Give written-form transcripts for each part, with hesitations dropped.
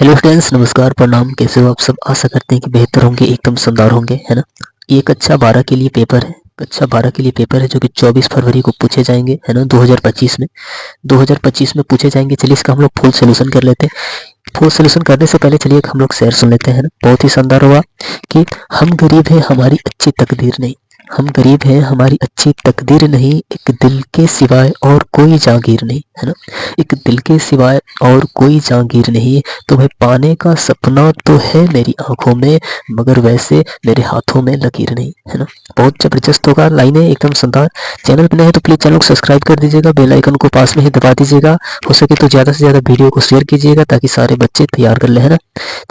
Hello friends, नमस्कार, प्रणाम। कैसे हो आप सब? आशा करते हैं कि बेहतर होंगे, एकदम शानदार होंगे, है ना। ये कक्षा 12 के लिए पेपर है। कक्षा 12 के लिए पेपर है जो कि 24 फरवरी को पूछे जाएंगे, है ना, 2025 में। 2025 में पूछे जाएंगे। चलिए इसका हम लोग फुल सोल्यूशन कर लेते हैं। फुल सोल्यूशन करने से पहले चलिए हम लोग शेर सुन लेते हैं ना। बहुत ही शानदार हुआ कि हम गरीब हैं, हमारी अच्छी तकदीर नहीं। हम गरीब हैं, हमारी अच्छी तकदीर नहीं, एक दिल के सिवाय और कोई जागीर नहीं, है ना। एक दिल के सिवाय और कोई जागीर नहीं, तुम्हें पाने का सपना तो है मेरी आंखों में, मगर वैसे मेरे हाथों में लकीर नहीं, है ना। बहुत जबरदस्त होगा, लाइनें एकदम शानदार। चैनल पर नए हैं तो प्लीज चैनल को सब्सक्राइब कर दीजिएगा, बेल आइकन को पास में ही दबा दीजिएगा। हो सके तो ज्यादा से ज्यादा वीडियो को शेयर कीजिएगा ताकि सारे बच्चे तैयार कर ले, है ना।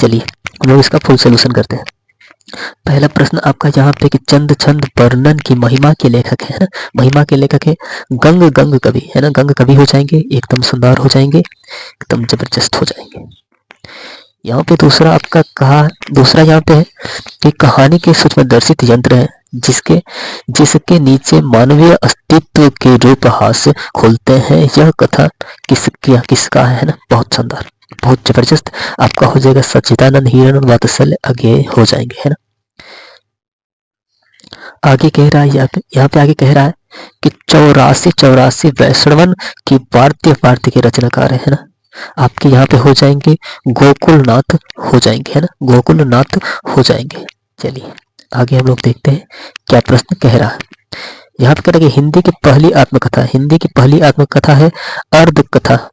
चलिए हम लोग इसका फुल सोल्यूशन करते हैं। पहला प्रश्न आपका यहाँ पे कि चंद छंद वर्णन की महिमा के लेखक है ना। महिमा के लेखक है गंग गंग कवि, है ना। गंग कवि हो जाएंगे, एकदम शानदार हो जाएंगे, एकदम जबरदस्त हो जाएंगे। यहाँ पे दूसरा आपका कहा, दूसरा यहाँ पे है कि कहानी के सूक्ष्मदर्शित यंत्र है जिसके जिसके नीचे मानवीय अस्तित्व के रूप हास्य खोलते हैं। यह कथा किसका है ना। बहुत शानदार, बहुत जबरदस्त। आपका हो जाएगा सच्चिदानंद हिरण वात्सल्य अज्ञेय हो जाएंगे, है ना। आगे कह रहा है यहाँ पे आगे कह रहा है कि 84 वैष्णवन की वार्त्य के रचनाकार है ना। आपके यहाँ पे हो जाएंगे गोकुलनाथ हो जाएंगे, है ना। गोकुलनाथ हो जाएंगे। चलिए आगे हम लोग देखते हैं क्या प्रश्न कह रहा है। यहाँ पे कह रहा है कि हिंदी की पहली आत्मकथा है अर्ध कथा,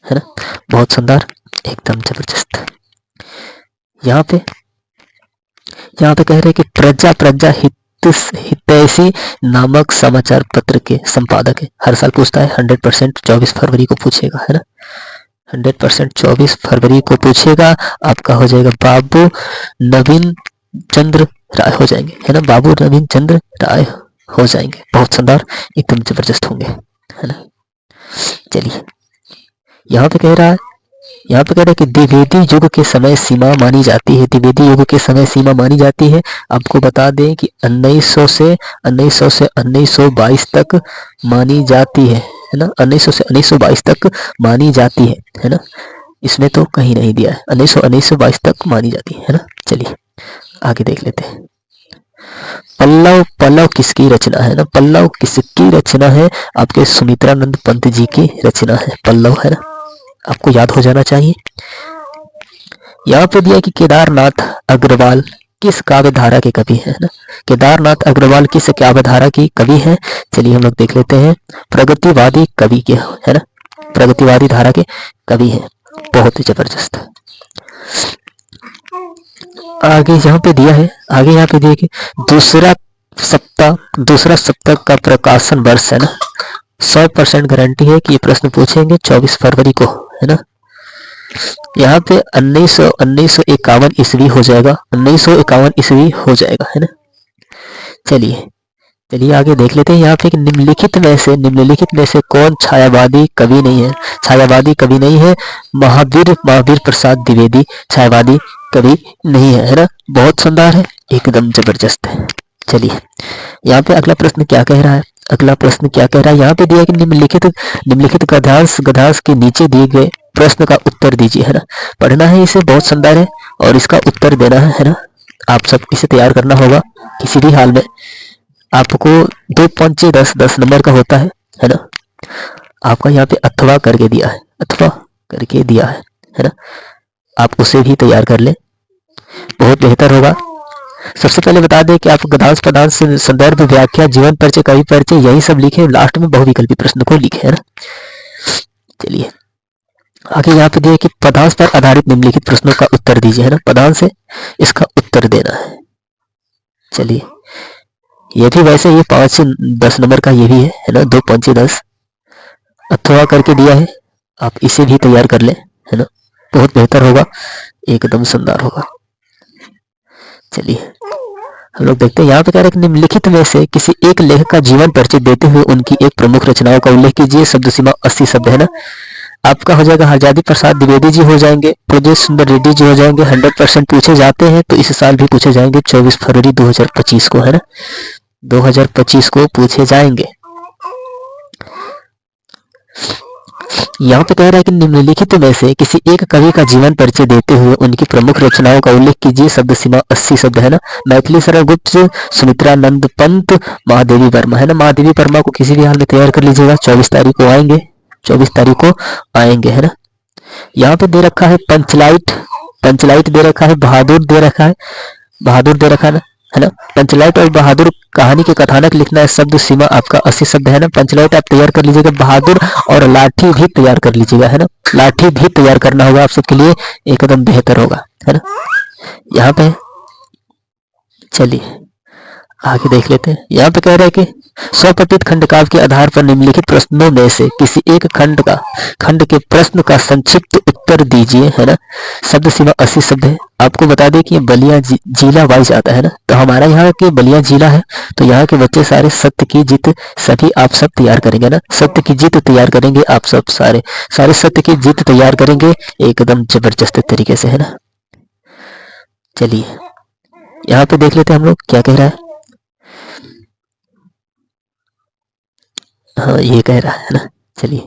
है ना। बहुत शानदार, एकदम जबरदस्त। यहाँ पे कह रहे हैं कि प्रजा हितैषी नामक समाचार पत्र के संपादक है। हर साल पूछता है, 100% 24 फरवरी को पूछेगा, है ना। 100% 24 फरवरी को पूछेगा। आपका हो जाएगा बाबू नवीन चंद्र राय हो जाएंगे, है ना। बाबू नवीन चंद्र राय हो जाएंगे। बहुत शानदार, एकदम जबरदस्त होंगे, है ना। चलिए यहाँ पे कह रहा है कि द्विवेदी युग के समय सीमा मानी जाती है। द्विवेदी युग के समय सीमा मानी जाती है। आपको बता दें कि 1900 से 1922 तक मानी जाती है ना। 1900 से 1922 तक मानी जाती है ना। इसमें तो कहीं नहीं दिया है, 1922 तक मानी जाती है ना। चलिए आगे देख लेते हैं। पल्लव किसकी रचना है ना। पल्लव किसकी रचना है? आपके सुमित्रानंद पंत जी की रचना है पल्लव, है ना। आपको याद हो जाना चाहिए। यहाँ पे दिया कि केदारनाथ अग्रवाल किस काव्य धारा के कवि है ना। केदारनाथ अग्रवाल किस काव्य धारा की कवि है? चलिए हम लोग देख लेते हैं। प्रगतिवादी कवि के, है ना। प्रगतिवादी धारा के कवि हैं। बहुत ही जबरदस्त। आगे यहाँ पे दिया है, कि दूसरा सप्ताह का प्रकाशन वर्ष है ना। 100% गारंटी है कि ये प्रश्न पूछेंगे 24 फरवरी को, है ना। यहाँ पे 1951 ईस्वी हो जाएगा, 1951 ईस्वी हो जाएगा, है ना। चलिए आगे देख लेते हैं। यहाँ पे निम्नलिखित में से कौन छायावादी कवि नहीं है? छायावादी कवि नहीं है महावीर प्रसाद द्विवेदी छायावादी कवि नहीं है ना। बहुत शानदार है, एकदम जबरदस्त है। चलिए यहाँ पे अगला प्रश्न क्या कह रहा है। यहाँ पे दिया कि निम्नलिखित गद्यांश के नीचे दिए गए प्रश्न का उत्तर दीजिए, है ना। पढ़ना है इसे, बहुत शानदार है, और इसका उत्तर देना है ना। आप सब इसे तैयार करना होगा किसी भी हाल में। आपको 2 5 10 नंबर का होता है ना। आपका यहाँ पे अथवा करके दिया है ना। आप उसे भी तैयार कर ले, बहुत बेहतर होगा। सबसे पहले बता दें कि आप गद्यांश पदांश संदर्भ व्याख्या जीवन परिचय कवि परिचय यही सब लिखे, लास्ट में बहुविकल्पी प्रश्न को लिखे, है ना। चलिए आगे यहाँ पे दिए कि पदांश पर आधारित निम्नलिखित प्रश्नों का उत्तर दीजिए, है ना। पदांश से इसका उत्तर देना है। चलिए ये भी वैसे ये 5 से 10 नंबर का ये भी है ना। 2 5 10 अथवा करके दिया है, आप इसे भी तैयार कर ले, है ना। बहुत बेहतर होगा, एकदम शानदार होगा। चलिए हम लोग देखते हैं। यहाँ पे कह रहे हैं कि निम्नलिखित में से किसी एक लेखक का जीवन परिचय देते हुए उनकी एक प्रमुख रचनाओं का उल्लेख कीजिए। शब्द सीमा 80 शब्द, है ना। आपका हो जाएगा हरजादी प्रसाद द्विवेदी जी हो जाएंगे, ब्रजेश सुंदर रेड्डी जी हो जाएंगे। 100% पूछे जाते हैं तो इस साल भी पूछे जाएंगे 24 फरवरी 2025 को, है ना। 2025 को पूछे जाएंगे। यहाँ पे कह रहा है कि निम्नलिखित में से किसी एक कवि का जीवन परिचय देते हुए उनकी प्रमुख रचनाओं का उल्लेख कीजिए। शब्द सीमा 80 शब्द है ना। मैथिली शरण गुप्त, सुमित्रा नंद पंत, महादेवी वर्मा है ना। महादेवी वर्मा को किसी भी हाल में तैयार कर लीजिएगा, 24 तारीख को आएंगे, 24 तारीख को आएंगे है ना। यहाँ पे दे रखा है पंचलाइट, पंचलाइट दे रखा है, बहादुर दे रखा है, बहादुर दे रखा है ना। पंचलाइट और बहादुर कहानी के कथानक लिखना है। शब्द सीमा आपका 80 शब्द है ना। पंचलाइट आप तैयार कर लीजिएगा, बहादुर और लाठी भी तैयार कर लीजिएगा है ना। लाठी भी तैयार करना होगा आप सबके लिए, एकदम बेहतर होगा है ना। यहाँ पे चलिए आगे देख लेते हैं। यहाँ पे कह रहे हैं कि स्वपठित खंडकाव्य के आधार पर निम्नलिखित प्रश्नों में से किसी एक खंड के प्रश्न का संक्षिप्त उत्तर दीजिए है ना। शब्द सीमा 80 शब्द है। आपको बता दें कि ये बलिया जिला वाइज आता है ना, तो हमारा यहाँ के बलिया जिला है, तो यहाँ के बच्चे सारे सत्य की जीत सभी आप सब तैयार करेंगे ना। सत्य की जीत तैयार करेंगे आप सब, सारे सत्य की जीत तैयार करेंगे एकदम जबरदस्त तरीके से है ना। चलिए यहाँ पे देख लेते हैं हम लोग क्या कह रहा है। हाँ ये कह रहा है ना। चलिए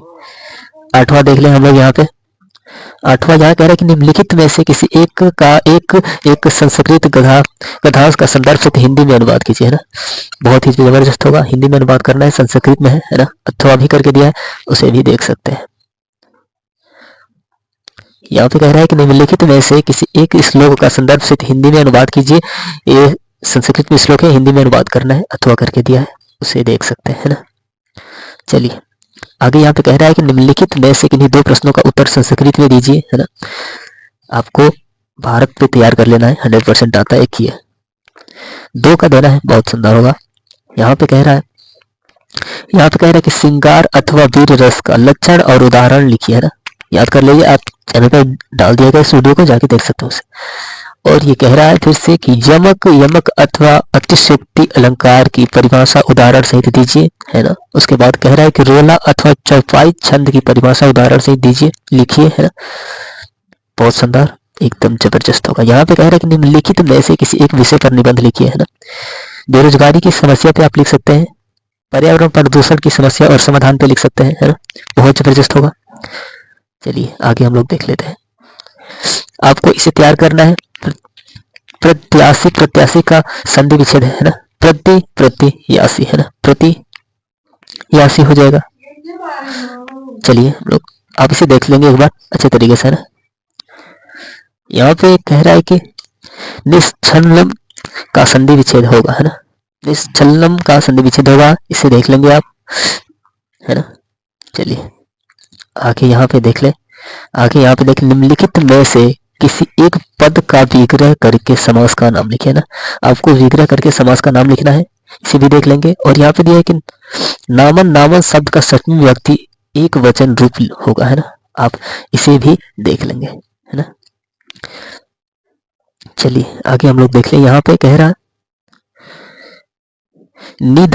8वां देख लें हम लोग। यहाँ पे 8वां यहाँ कह रहा है कि निम्नलिखित में से किसी एक संस्कृत कथांश का संदर्भ से हिंदी में अनुवाद कीजिए है ना। बहुत ही जबरदस्त होगा, हिंदी में अनुवाद करना है, संस्कृत में है ना। अथवा भी करके दिया है, उसे भी देख सकते हैं। यहाँ पे कह रहा है कि निम्नलिखित में से किसी एक श्लोक का संदर्भ से हिंदी में अनुवाद कीजिए। ये संस्कृत में श्लोक है, हिंदी में अनुवाद करना है, अथवा करके दिया है, उसे देख सकते हैं ना। चलिए आगे यहाँ पे कह रहा है कि निम्नलिखित में से किन्हीं 2 प्रश्नों का उत्तर संस्कृत में दीजिए है ना। आपको भारत पे तैयार कर लेना है, 100% आता है, एक ही है, 2 का देना है, बहुत सुंदर होगा। यहाँ पे कह रहा है कि श्रृंगार अथवा वीर रस का लक्षण और उदाहरण लिखिए है ना। याद कर लीजिए, आप चैनल पर डाल दिया गया इस वीडियो को, जाके देख सकते हो उसे। और ये कह रहा है फिर से कि यमक अथवा अतिशयोक्ति अलंकार की परिभाषा उदाहरण सहित दीजिए है ना। उसके बाद कह रहा है कि रोला अथवा चौपाई छंद की परिभाषा उदाहरण सहित दीजिए, लिखिए है ना। बहुत सुंदर, एकदम जबरदस्त होगा। यहाँ पे कह रहा है कि निम्नलिखित में से किसी एक विषय पर निबंध लिखिए है ना। बेरोजगारी की समस्या पे आप लिख सकते हैं, पर्यावरण प्रदूषण की समस्या और समाधान पे लिख सकते हैं है ना। बहुत जबरदस्त होगा। चलिए आगे हम लोग देख लेते हैं। आपको इसे तैयार करना है। प्रत्याशी का संधि विच्छेद है ना। प्रत्याशी है ना, प्रत्याशी हो जाएगा। चलिए हम लोग आप इसे देख लेंगे एक बार अच्छे तरीके से है ना। यहाँ पे कह रहा है कि निश्चलम का संधि विच्छेद होगा है ना। निश्चलम का संधि विच्छेद होगा, इसे देख लेंगे आप है ना। चलिए आगे यहाँ पे देख ले। आगे यहाँ पे देख, निम्नलिखित में से किसी एक पद का विग्रह करके समास का नाम लिखे ना। आपको विग्रह करके समास का नाम लिखना है, इसे भी देख लेंगे। और यहाँ पे दिया है कि नामन शब्द का सप्तमी विभक्ति एक वचन रूप होगा है ना। आप इसे भी देख लेंगे है ना। चलिए आगे हम लोग देख लें। यहाँ पे कह रहा है नि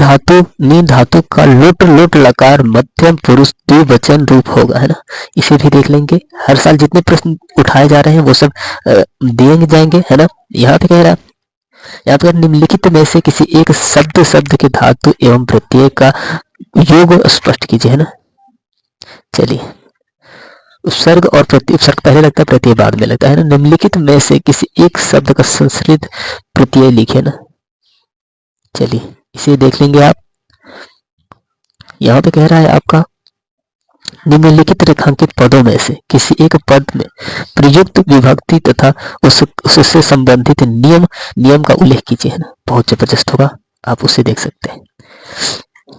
धातु का लोट लकार मध्यम पुरुष द्विवचन रूप होगा है ना। इसे भी देख लेंगे। हर साल जितने प्रश्न उठाए जा रहे हैं वो सब दिए जाएंगे है ना। यहाँ पे कह रहा है, यहाँ पे निम्नलिखित में से किसी एक शब्द के धातु एवं प्रत्यय का योग स्पष्ट कीजिए है ना। चलिए उपसर्ग और उपसर्ग पहले लगता है, प्रत्यय बाद में लगता है ना। निम्नलिखित में से किसी एक शब्द का संस्कृत प्रत्यय लिखे ना। चलिए इसे देख लेंगे आप। यहाँ पे कह रहा है आपका निम्नलिखित रेखांकित पदों में से किसी एक पद में प्रयुक्त विभक्ति तथा उससे संबंधित नियम का उल्लेख कीजिए है ना। बहुत जबरदस्त होगा, आप उसे देख सकते हैं।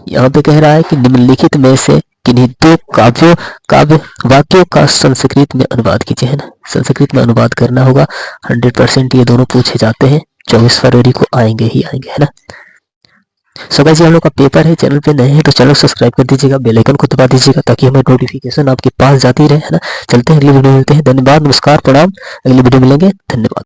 यहाँ पे कह रहा है कि निम्नलिखित में से किन्हीं 2 काव्य वाक्यों का संस्कृत में अनुवाद कीजिए है ना। संस्कृत में अनुवाद करना होगा, 100% ये दोनों पूछे जाते हैं, 24 फरवरी को आएंगे ही आएंगे है ना। सो गाइस हम लोग का पेपर है। चैनल पे नए हैं तो चैनल सब्सक्राइब कर दीजिएगा, बेल आइकन को दबा दीजिएगा ताकि हमें नोटिफिकेशन आपके पास जाती रहे है ना। चलते हैं अगली वीडियो में मिलते हैं। धन्यवाद, नमस्कार, प्रणाम। अगली वीडियो मिलेंगे, धन्यवाद।